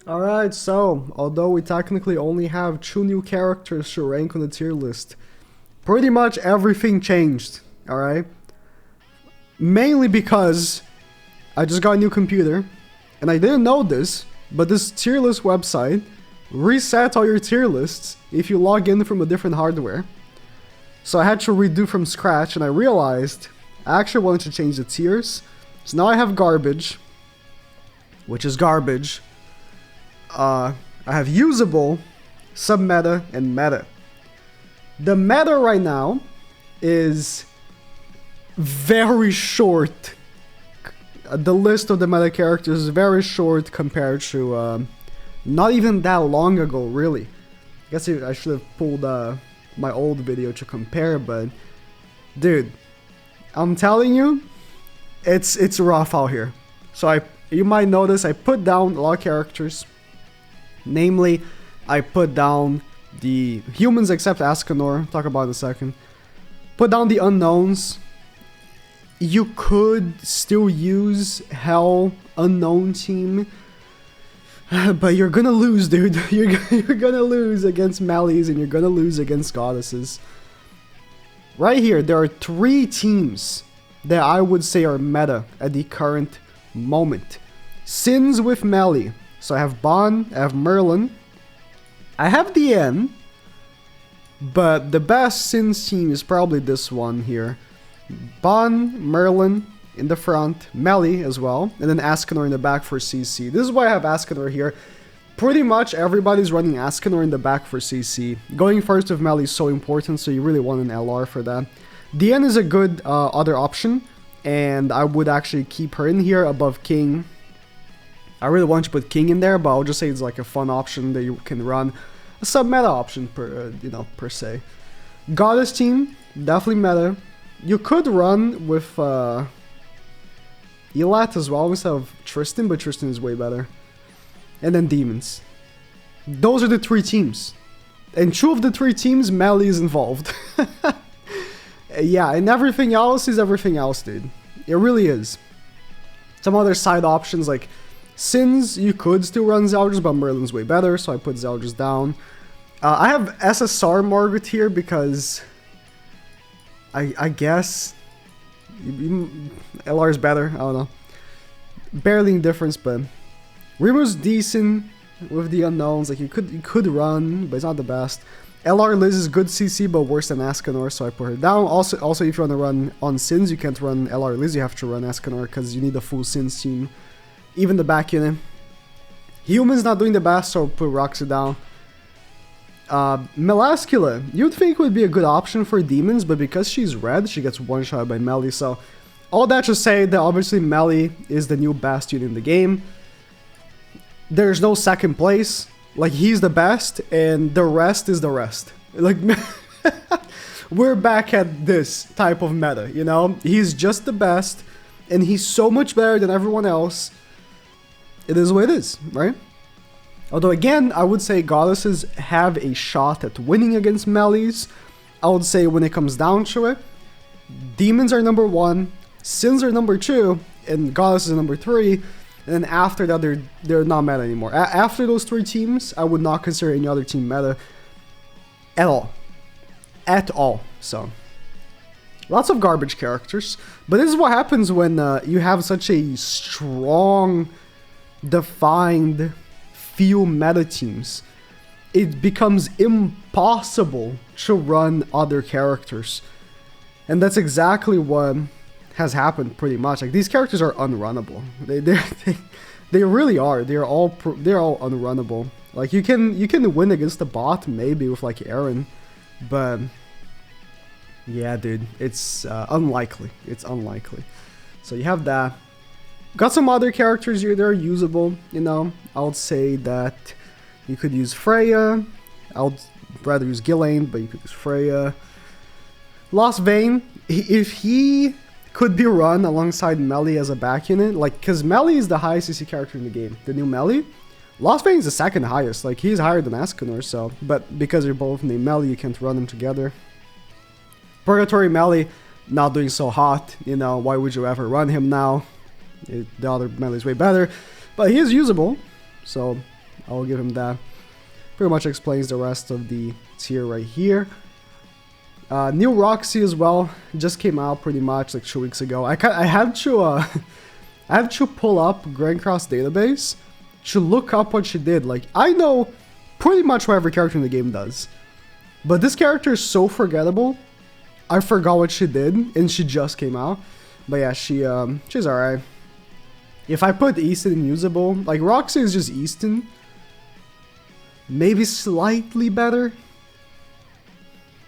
Alright, so, although we technically only have 2 new characters to rank on the tier list, pretty much everything changed, alright? Mainly because I just got a new computer, and I didn't know this, but this tier list website resets all your tier lists if you log in from a different hardware. So I had to redo from scratch, and I realized I actually wanted to change the tiers. So now I have garbage, which is garbage. I have usable, submeta, and meta. The meta right now is very short. The list of the meta characters is very short compared to not even that long ago, really. I guess I should have pulled my old video to compare, but dude, I'm telling you, it's rough out here. So you might notice I put down a lot of characters. Namely, I put down the humans except Ascanor, talk about it in a second. Put down the unknowns. You could still use Hell Unknown team, but you're gonna lose, dude. You're gonna lose against Mellies and you're gonna lose against Goddesses. Right here, there are 3 teams that I would say are meta at the current moment. Sins with Melly. So I have Bon, I have Merlin, I have DN, but the best Sins team is probably this one here. Bon, Merlin in the front, Melly as well, and then Ascanor in the back for CC. This is why I have Ascanor here. Pretty much everybody's running Ascanor in the back for CC. Going first with Melly is so important, so you really want an LR for that. DN is a good other option, and I would actually keep her in here above King. I really want to put King in there, but I'll just say it's like a fun option that you can run. A sub-meta option, per se. Goddess team, definitely meta. You could run with Elat as well instead of Tristan, but Tristan is way better. And then Demons. Those are the 3 teams. And 2 of the 3 teams, Melly is involved. Yeah, and everything else is everything else, dude. It really is. Some other side options like Sins, you could still run Zeldris, but Merlin's way better, so I put Zeldris down. I have SSR Margaret here because I guess LR is better. I don't know. Barely any difference, but Rimu's decent with the unknowns. Like you could run, but it's not the best. LR Liz is good CC, but worse than Ascanor, so I put her down. Also, if you want to run on Sins, you can't run LR Liz. You have to run Ascanor because you need a full Sins team. Even the back unit. Human's not doing the best, so put Roxy down. Melascula, you'd think would be a good option for Demons, but because she's red, she gets one-shot by Melly, so all that to say that obviously Melly is the new best unit in the game. There's no second place. Like, he's the best, and the rest is the rest. Like, we're back at this type of meta, you know? He's just the best, and he's so much better than everyone else. It is what it is, right? Although again, I would say Goddesses have a shot at winning against Mellies. I would say when it comes down to it, Demons are number 1, Sins are number 2, and Goddesses are number 3. And then after that, they're not meta anymore. After those 3 teams, I would not consider any other team meta at all. At all. So, lots of garbage characters. But this is what happens when you have such a strong, defined few meta teams. It becomes impossible to run other characters. And that's exactly what has happened pretty much. Like, these characters are unrunnable. They really are. They're all unrunnable. Like, you can win against the bot maybe with like Aaron, but yeah, dude, it's unlikely. It's unlikely. So you have that. Got some other characters here that are usable, you know. I would say that you could use Freya. I would rather use Ghislaine, but you could use Freya. Lost Vein, if he could be run alongside Melly as a back unit, like, because Melly is the highest CC character in the game, the new Melly. Lost Vein is the second highest, like, he's higher than Ascanor, so, but because they're both named Melly, you can't run them together. Purgatory Melly, not doing so hot, you know, why would you ever run him now? The other melee is way better, but he is usable, so I'll give him that. Pretty much explains the rest of the tier right here. New Roxy as well, just came out pretty much like 2 weeks ago. I had to I have to pull up Grand Cross database to look up what she did. Like, I know pretty much what every character in the game does, but this character is so forgettable. I forgot what she did, and she just came out. But yeah, she's alright. If I put Easton in usable, like Roxy is just Easton, maybe slightly better,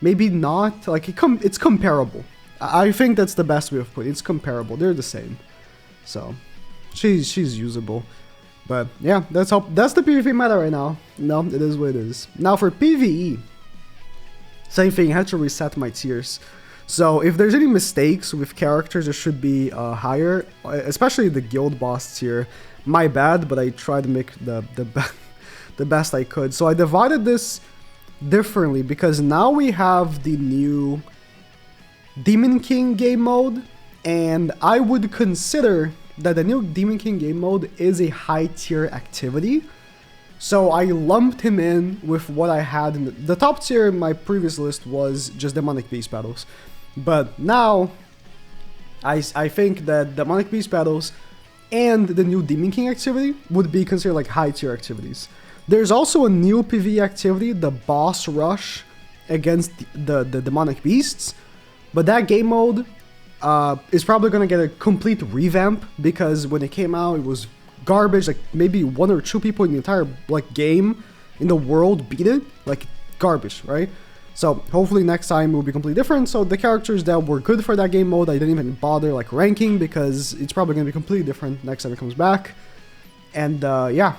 maybe not. Like it's comparable. I think that's the best way of putting it. It's comparable. They're the same. So she's usable. But yeah, that's the PvP meta right now. No, it is what it is. Now for PvE, same thing. I had to reset my tiers. So if there's any mistakes with characters, it should be higher, especially the guild boss tier. My bad, but I tried to make the best I could. So I divided this differently because now we have the new Demon King game mode, and I would consider that the new Demon King game mode is a high tier activity. So I lumped him in with what I had in the top tier in my previous list was just Demonic Beast battles. But now I think that Demonic Beast battles and the new Demon King activity would be considered like high tier activities. There's also a new PvE activity, the boss rush against the demonic beasts, but that game mode is probably gonna get a complete revamp because when it came out it was garbage. Like maybe 1 or 2 people in the entire like game in the world beat it, like garbage, right? So hopefully next time it will be completely different. So the characters that were good for that game mode I didn't even bother like ranking because it's probably gonna be completely different next time it comes back. And yeah.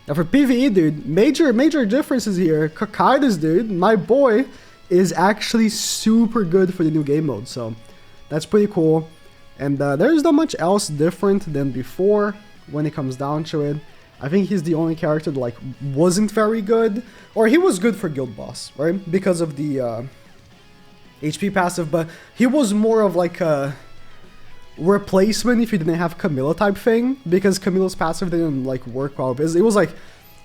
Now for PvE, dude, major differences here. Kakaitis, dude, my boy, is actually super good for the new game mode, so that's pretty cool. And there's not much else different than before when it comes down to it. I think he's the only character that like wasn't very good, or he was good for Guild Boss, right? Because of the HP passive, but he was more of like a replacement if you didn't have Camilla type thing, because Camilla's passive didn't like work well. Because it was like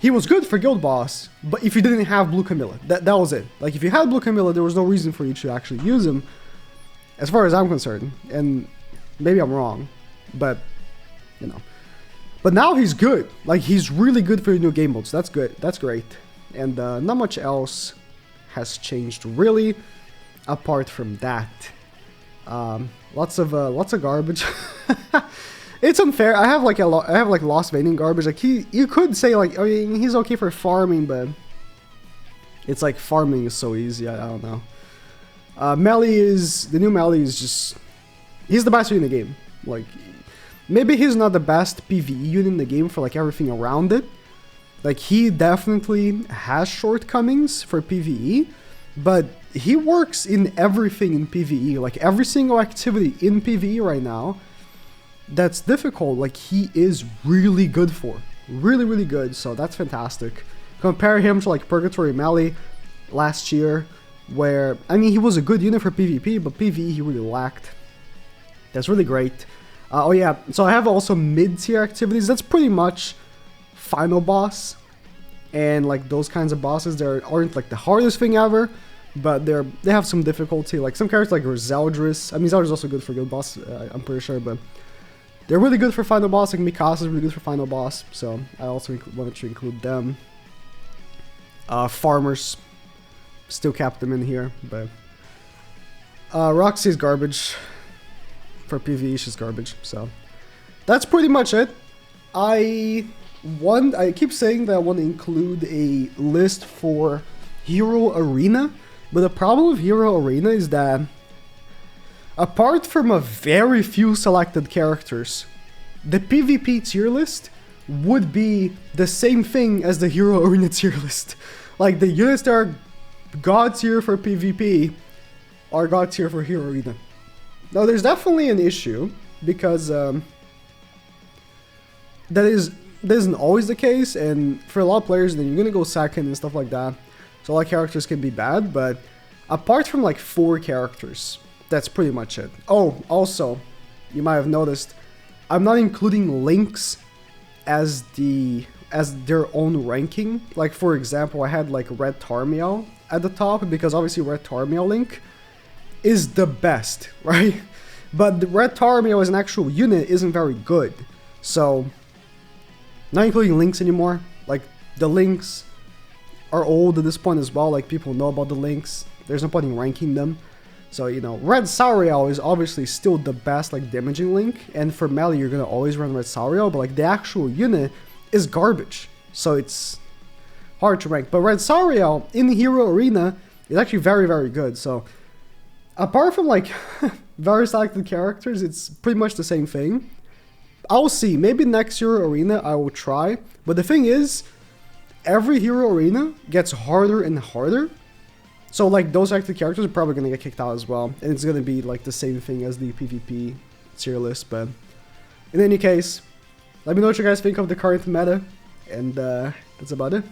he was good for Guild Boss, but if you didn't have Blue Camilla, that was it. Like if you had Blue Camilla, there was no reason for you to actually use him, as far as I'm concerned. And maybe I'm wrong, but you know. But now he's good. Like he's really good for your new game modes. That's good. That's great. And not much else has changed really, apart from that. Lots of garbage. It's unfair. I have like Lost Veining garbage. Like you could say like, I mean, he's okay for farming, but it's like farming is so easy. I don't know. The new Melee is just, he's the best unit in the game. Like maybe he's not the best PvE unit in the game for like everything around it. Like he definitely has shortcomings for PvE, but he works in everything in PvE. Like every single activity in PvE right now that's difficult, like he is really good for. Really good, so that's fantastic. Compare him to like Purgatory Melee last year, where, I mean, he was a good unit for PvP, but PvE he really lacked. That's really great. Oh yeah, so I have also mid-tier activities. That's pretty much final boss, and like those kinds of bosses that aren't like the hardest thing ever, but they have some difficulty. Like some characters like Zeldris. I mean, Zeldris is also good for Guild Boss, I'm pretty sure, but they're really good for final boss. Like Mikasa is really good for final boss, so I also wanted to include them. Farmers, still kept them in here, but Roxy's garbage. For PvE, she's garbage. So that's pretty much it. I keep saying that I want to include a list for Hero Arena, but the problem with Hero Arena is that apart from a very few selected characters, the PvP tier list would be the same thing as the Hero Arena tier list. Like the units that are god tier for PvP are god tier for Hero Arena. Now there's definitely an issue because that isn't always the case, and for a lot of players then you're gonna go second and stuff like that. So a lot of characters can be bad, but apart from like 4 characters, that's pretty much it. Oh, also, you might have noticed, I'm not including Lynx as as their own ranking. Like for example, I had like Red Tarmiel at the top because obviously Red Tarmiel Link is the best, right? But the Red Tarmiel as an actual unit isn't very good. So, not including Links anymore. Like, the Links are old at this point as well. Like, people know about the Links. There's no point in ranking them. So, you know, Red Sauriel is obviously still the best, like, damaging Link. And for melee, you're gonna always run Red Sauriel. But, like, the actual unit is garbage. So, it's hard to rank. But Red Sauriel in the Hero Arena is actually very, very good. So, apart from, like, very selected characters, it's pretty much the same thing. I'll see. Maybe next Hero Arena I will try. But the thing is, every Hero Arena gets harder and harder. So, like, those selected characters are probably going to get kicked out as well. And it's going to be, like, the same thing as the PvP tier list. But in any case, let me know what you guys think of the current meta. And that's about it.